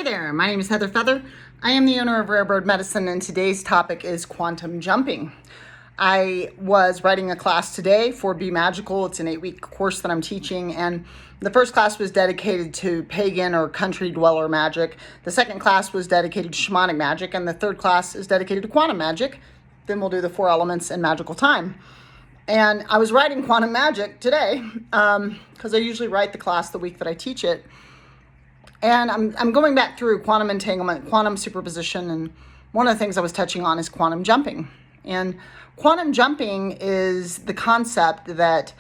Hey there, my name is Heather Feather. I am the owner of Rare Bird Medicine, and today's topic is quantum jumping. I was writing a class today for Be Magical. It's an 8-week course that I'm teaching, and the first class was dedicated to pagan or country dweller magic. The second class was dedicated to shamanic magic, and the third class is dedicated to quantum magic. Then we'll do the 4 elements in magical time. And I was writing quantum magic today because I usually write the class the week that I teach it. And I'm going back through quantum entanglement, quantum superposition, and one of the things I was touching on is quantum jumping. And quantum jumping is the concept that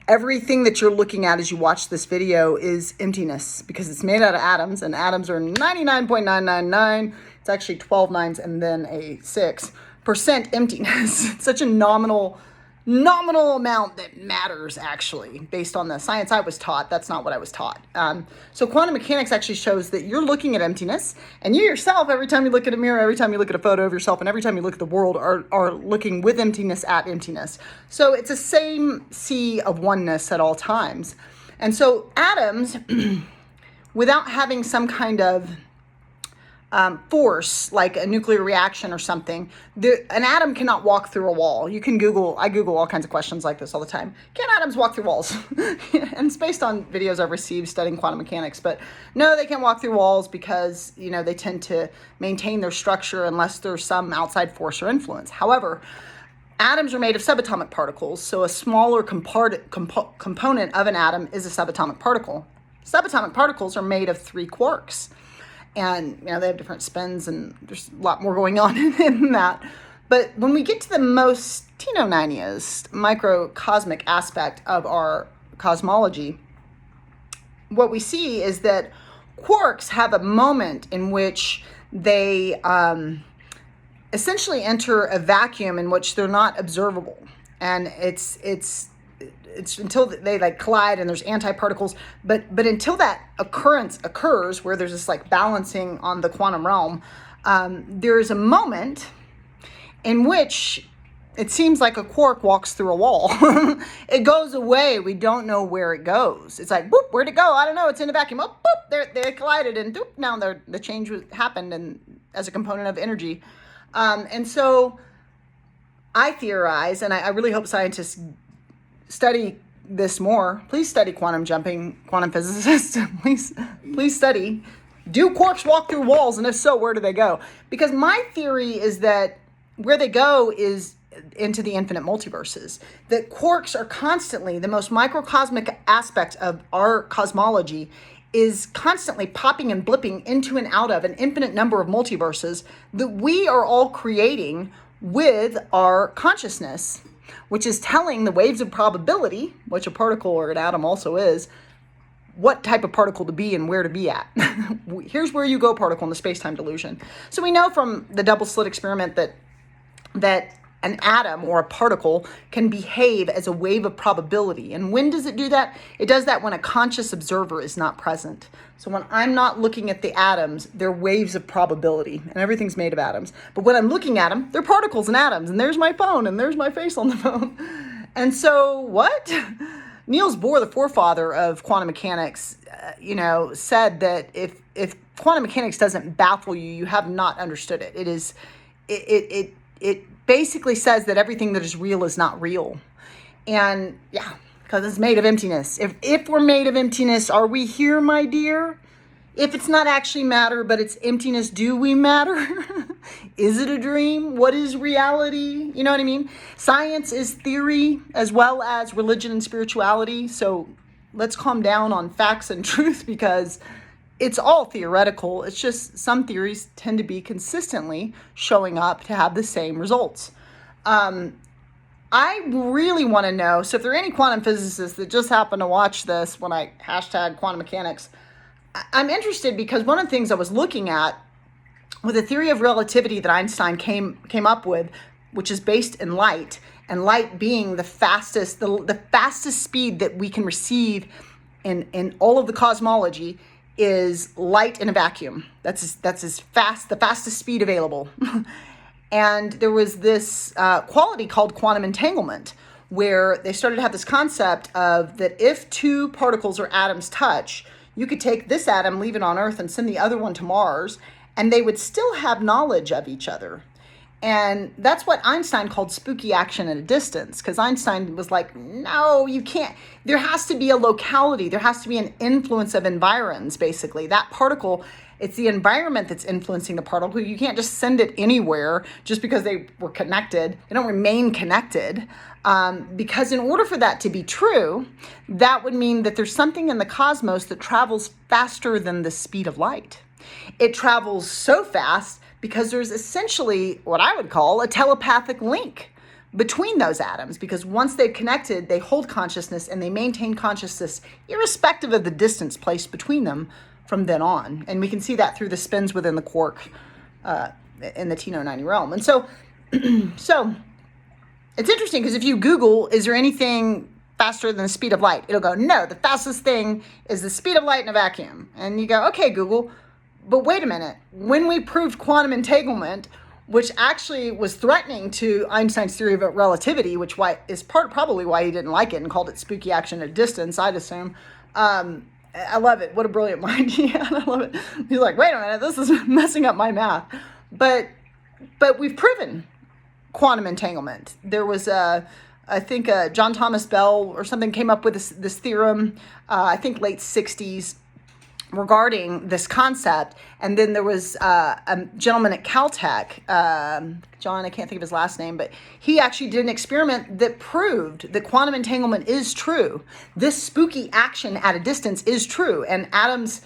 everything that you're looking at as you watch this video is emptiness, because it's made out of atoms, and atoms are 99.999, it's actually 12 nines and then a 6% emptiness. It's such a nominal amount that matters, actually, based on the science I was taught. That's not what I was taught. So quantum mechanics actually shows that you're looking at emptiness, and you yourself, every time you look at a mirror, every time you look at a photo of yourself, and every time you look at the world, are looking with emptiness at emptiness. So it's a same sea of oneness at all times. And so atoms, without having some kind of force, like a nuclear reaction or something, an atom cannot walk through a wall. You can I Google all kinds of questions like this all the time. Can atoms walk through walls? And it's based on videos I've received studying quantum mechanics. But no, they can't walk through walls because, they tend to maintain their structure unless there's some outside force or influence. However, atoms are made of subatomic particles, so a smaller component of an atom is a subatomic particle. Subatomic particles are made of 3 quarks. And, they have different spins, and there's a lot more going on in that. But when we get to the most teeny-tiniest microcosmic aspect of our cosmology, what we see is that quarks have a moment in which they essentially enter a vacuum in which they're not observable. And it's until they collide and there's antiparticles, but until that occurrence occurs where there's this balancing on the quantum realm, there's a moment in which it seems like a quark walks through a wall. It goes away. We don't know where it goes. It's like, boop, where'd it go? I don't know. It's in a vacuum. Oh, boop, they collided, and doop, now the change happened and as a component of energy. And so I theorize, and I really hope scientists study this more. Please study quantum jumping, quantum physicists. Please study. Do quarks walk through walls? And if so, where do they go? Because my theory is that where they go is into the infinite multiverses. That quarks are constantly, the most microcosmic aspect of our cosmology is constantly popping and blipping into and out of an infinite number of multiverses that we are all creating with our consciousness, which is telling the waves of probability, which a particle or an atom also is, what type of particle to be and where to be at. Here's where you go, particle, in the space-time delusion. So we know from the double slit experiment that an atom or a particle can behave as a wave of probability. And when does it do that? It does that when a conscious observer is not present. So when I'm not looking at the atoms, they're waves of probability, and everything's made of atoms. But when I'm looking at them, they're particles and atoms, and there's my phone, and there's my face on the phone. And so what? Niels Bohr, the forefather of quantum mechanics, said that if quantum mechanics doesn't baffle you, you have not understood it. It basically says that everything that is real is not real. And yeah, because it's made of emptiness. If we're made of emptiness, are we here, my dear? If it's not actually matter, but it's emptiness, do we matter? Is it a dream? What is reality? You know what I mean? Science is theory as well as religion and spirituality. So let's calm down on facts and truth, because it's all theoretical. It's just some theories tend to be consistently showing up to have the same results. I really want to know, so if there are any quantum physicists that just happen to watch this when I hashtag quantum mechanics, I'm interested, because one of the things I was looking at with the theory of relativity that Einstein came up with, which is based in light, and light being the fastest speed that we can receive in all of the cosmology, is light in a vacuum. That's as fast, the fastest speed available. And there was this quality called quantum entanglement, where they started to have this concept of that if 2 particles or atoms touch, You could take this atom, leave it on Earth, and send the other one to Mars, and they would still have knowledge of each other. And that's what Einstein called spooky action at a distance, because Einstein was like, no, you can't. There has to be a locality. There has to be an influence of environs, basically. That particle, it's the environment that's influencing the particle. You can't just send it anywhere just because they were connected. They don't remain connected. Because in order for that to be true, that would mean that there's something in the cosmos that travels faster than the speed of light. It travels so fast because there's essentially what I would call a telepathic link between those atoms, because once they've connected, they hold consciousness and they maintain consciousness irrespective of the distance placed between them from then on. And we can see that through the spins within the quark in the T-90 realm. And so it's interesting because if you Google, is there anything faster than the speed of light? It'll go, no, the fastest thing is the speed of light in a vacuum. And you go, okay, Google, but wait a minute. When we proved quantum entanglement, which actually was threatening to Einstein's theory of relativity, which is probably why he didn't like it and called it spooky action at distance, I'd assume. I love it. What a brilliant mind he had. I love it. He's like, wait a minute, this is messing up my math. But we've proven quantum entanglement. There was I think John Thomas Bell or something came up with this theorem, I think late 60s, regarding this concept. And then there was a gentleman at Caltech, John, I can't think of his last name, but he actually did an experiment that proved that quantum entanglement is true. This spooky action at a distance is true. And atoms,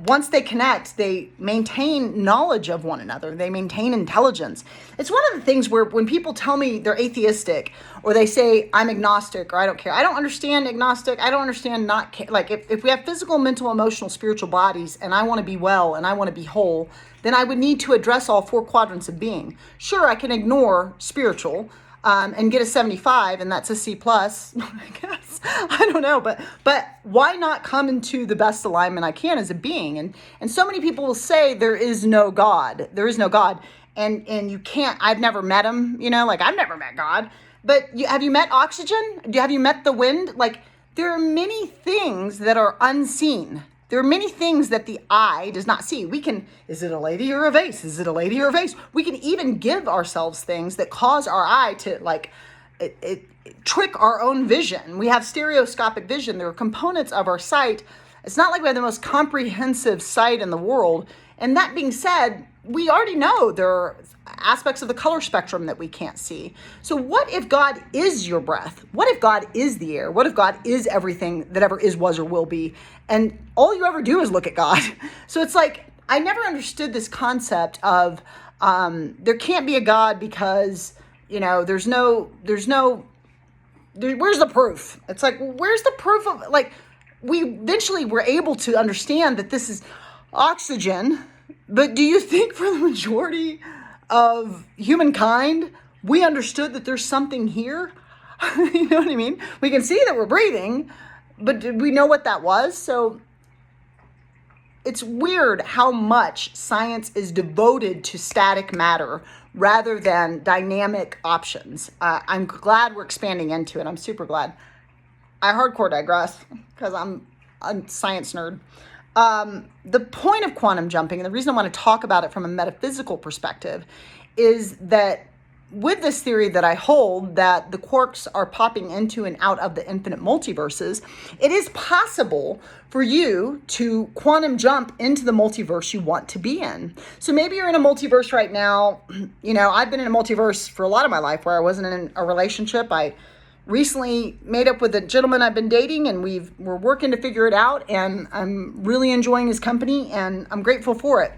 once they connect, they maintain knowledge of one another. They maintain intelligence. It's one of the things where when people tell me they're atheistic or they say I'm agnostic or I don't care, I don't understand agnostic. I don't understand not care. Like if we have physical, mental, emotional, spiritual bodies and I want to be well and I want to be whole, then I would need to address all four quadrants of being. Sure, I can ignore spiritual and get a 75, and that's a C plus, I guess. I don't know, but why not come into the best alignment I can as a being? And so many people will say there is no God. There is no God, and you can't. I've never met him. Like I've never met God. But have you met oxygen? Have you met the wind? Like there are many things that are unseen. There are many things that the eye does not see. Is it a lady or a vase? Is it a lady or a vase? We can even give ourselves things that cause our eye to trick our own vision. We have stereoscopic vision. There are components of our sight. It's not like we have the most comprehensive sight in the world. And that being said, we already know there are aspects of the color spectrum that we can't see. So what if God is your breath? What if God is the air? What if God is everything that ever is, was, or will be? And all you ever do is look at God. So it's like, I never understood this concept of there can't be a God because, where's the proof? It's like, where's the proof of, like, we eventually were able to understand that this is oxygen. But do you think for the majority of humankind, we understood that there's something here? You know what I mean? We can see that we're breathing, but did we know what that was? So it's weird how much science is devoted to static matter rather than dynamic options. I'm glad we're expanding into it. I'm super glad. I hardcore digress because I'm a science nerd. The point of quantum jumping, and the reason I want to talk about it from a metaphysical perspective, is that with this theory that I hold, that the quarks are popping into and out of the infinite multiverses, it is possible for you to quantum jump into the multiverse you want to be in. So maybe you're in a multiverse right now. I've been in a multiverse for a lot of my life where I wasn't in a relationship. I recently made up with a gentleman I've been dating, and we're working to figure it out, and I'm really enjoying his company, and I'm grateful for it.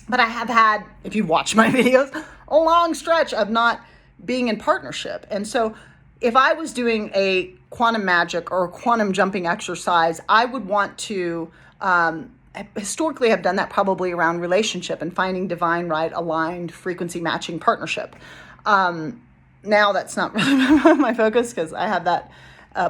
But I have had, if you've watched my videos, a long stretch of not being in partnership. And so if I was doing a quantum magic or a quantum jumping exercise, I would want to historically have done that probably around relationship and finding divine, right, aligned, frequency matching partnership. Now that's not really my focus because I have that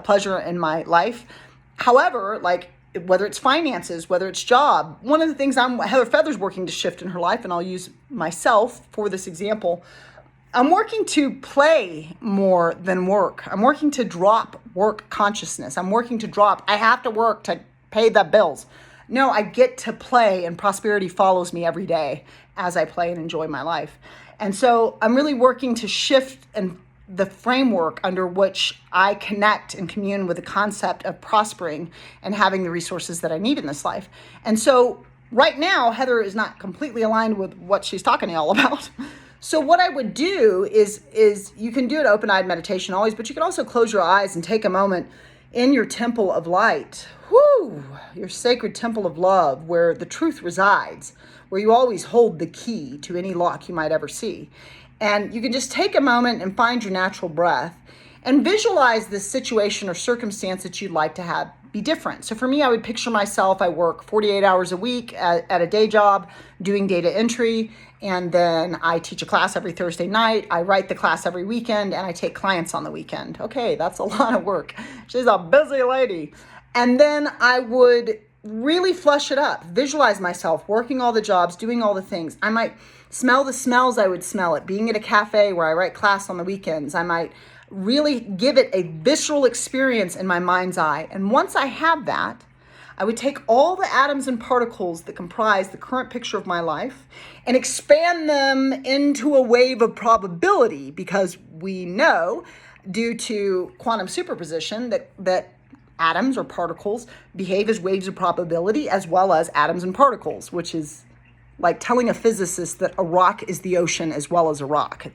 pleasure in my life. However, like whether it's finances, whether it's job, one of the things Heather Feather's working to shift in her life, and I'll use myself for this example. I'm working to play more than work. I'm working to drop work consciousness. I'm working to drop, I have to work to pay the bills. No, I get to play, and prosperity follows me every day as I play and enjoy my life. And so I'm really working to shift and the framework under which I connect and commune with the concept of prospering and having the resources that I need in this life. And so right now, Heather is not completely aligned with what she's talking to y'all about. So what I would do is you can do an open-eyed meditation always, but you can also close your eyes and take a moment in your temple of light, your sacred temple of love, where the truth resides, where you always hold the key to any lock you might ever see. And you can just take a moment and find your natural breath and visualize this situation or circumstance that you'd like to have be different. So for me, I would picture myself, I work 48 hours a week at a day job doing data entry, and then I teach a class every Thursday night. I write the class every weekend, and I take clients on the weekend. Okay, that's a lot of work. She's a busy lady. And then I would really flush it up, visualize myself working all the jobs, doing all the things. I might smell the smells I would smell at being at a cafe where I write class on the weekends. I might really give it a visceral experience in my mind's eye. And once I have that, I would take all the atoms and particles that comprise the current picture of my life and expand them into a wave of probability, because we know, due to quantum superposition, that atoms or particles behave as waves of probability as well as atoms and particles, which is like telling a physicist that a rock is the ocean as well as a rock.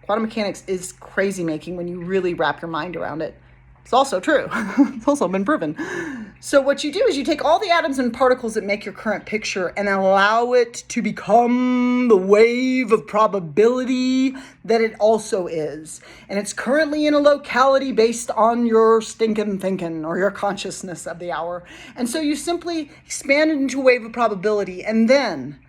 Quantum mechanics is crazy making when you really wrap your mind around it. It's also true. It's also been proven. So what you do is you take all the atoms and particles that make your current picture and allow it to become the wave of probability that it also is. And it's currently in a locality based on your stinking thinking or your consciousness of the hour. And so you simply expand it into a wave of probability and then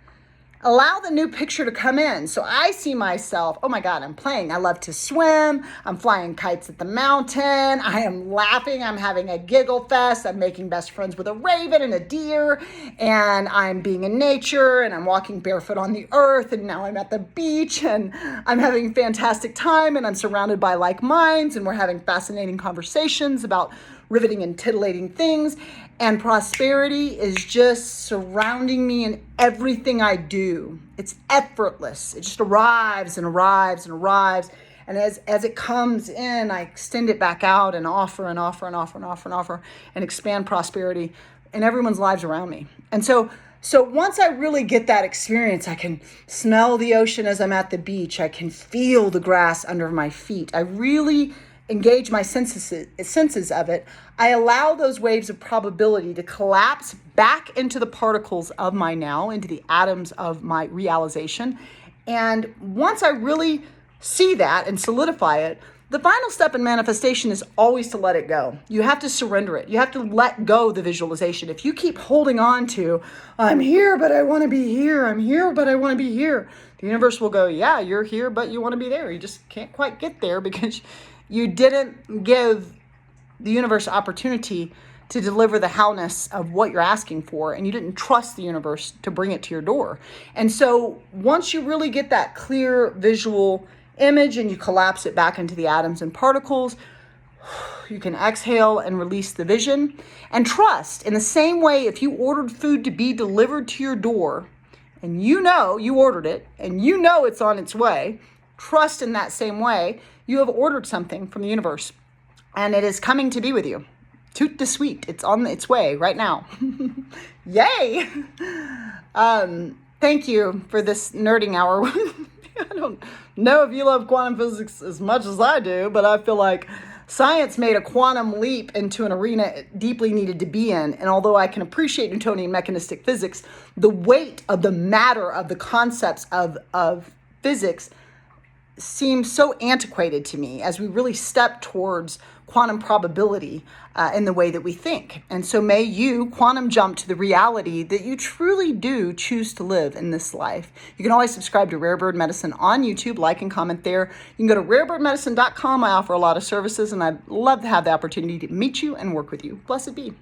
allow the new picture to come in. So I see myself, oh my God, I'm playing. I love to swim. I'm flying kites at the mountain. I am laughing. I'm having a giggle fest. I'm making best friends with a raven and a deer. And I'm being in nature and I'm walking barefoot on the earth. And now I'm at the beach and I'm having a fantastic time and I'm surrounded by like minds and we're having fascinating conversations about riveting and titillating things. And prosperity is just surrounding me in everything I do. It's effortless. It just arrives and arrives and arrives. And as it comes in, I extend it back out and offer and offer and offer and offer and offer and expand prosperity in everyone's lives around me. And so once I really get that experience, I can smell the ocean as I'm at the beach. I can feel the grass under my feet. I really engage my senses of it. I allow those waves of probability to collapse back into the particles of my now, into the atoms of my realization. And once I really see that and solidify it, the final step in manifestation is always to let it go. You have to surrender it. You have to let go the visualization. If you keep holding on to, I'm here, but I want to be here. I'm here, but I want to be here. The universe will go, yeah, you're here, but you want to be there. You just can't quite get there because you didn't give the universe opportunity to deliver the howness of what you're asking for, and you didn't trust the universe to bring it to your door. And so once you really get that clear visual image and you collapse it back into the atoms and particles, you can exhale and release the vision and trust. In the same way, if you ordered food to be delivered to your door and you know you ordered it and you know it's on its way, trust in that same way. You have ordered something from the universe and it is coming to be with you. Toot the sweet. It's on its way right now. Yay. Thank you for this nerding hour. I don't know if you love quantum physics as much as I do, but I feel like science made a quantum leap into an arena it deeply needed to be in. And although I can appreciate Newtonian mechanistic physics, the weight of the matter of the concepts of physics seems so antiquated to me as we really step towards quantum probability in the way that we think. And so may you quantum jump to the reality that you truly do choose to live in this life. You can always subscribe to Rare Bird Medicine on YouTube, like and comment there. You can go to rarebirdmedicine.com. I offer a lot of services and I'd love to have the opportunity to meet you and work with you. Blessed be.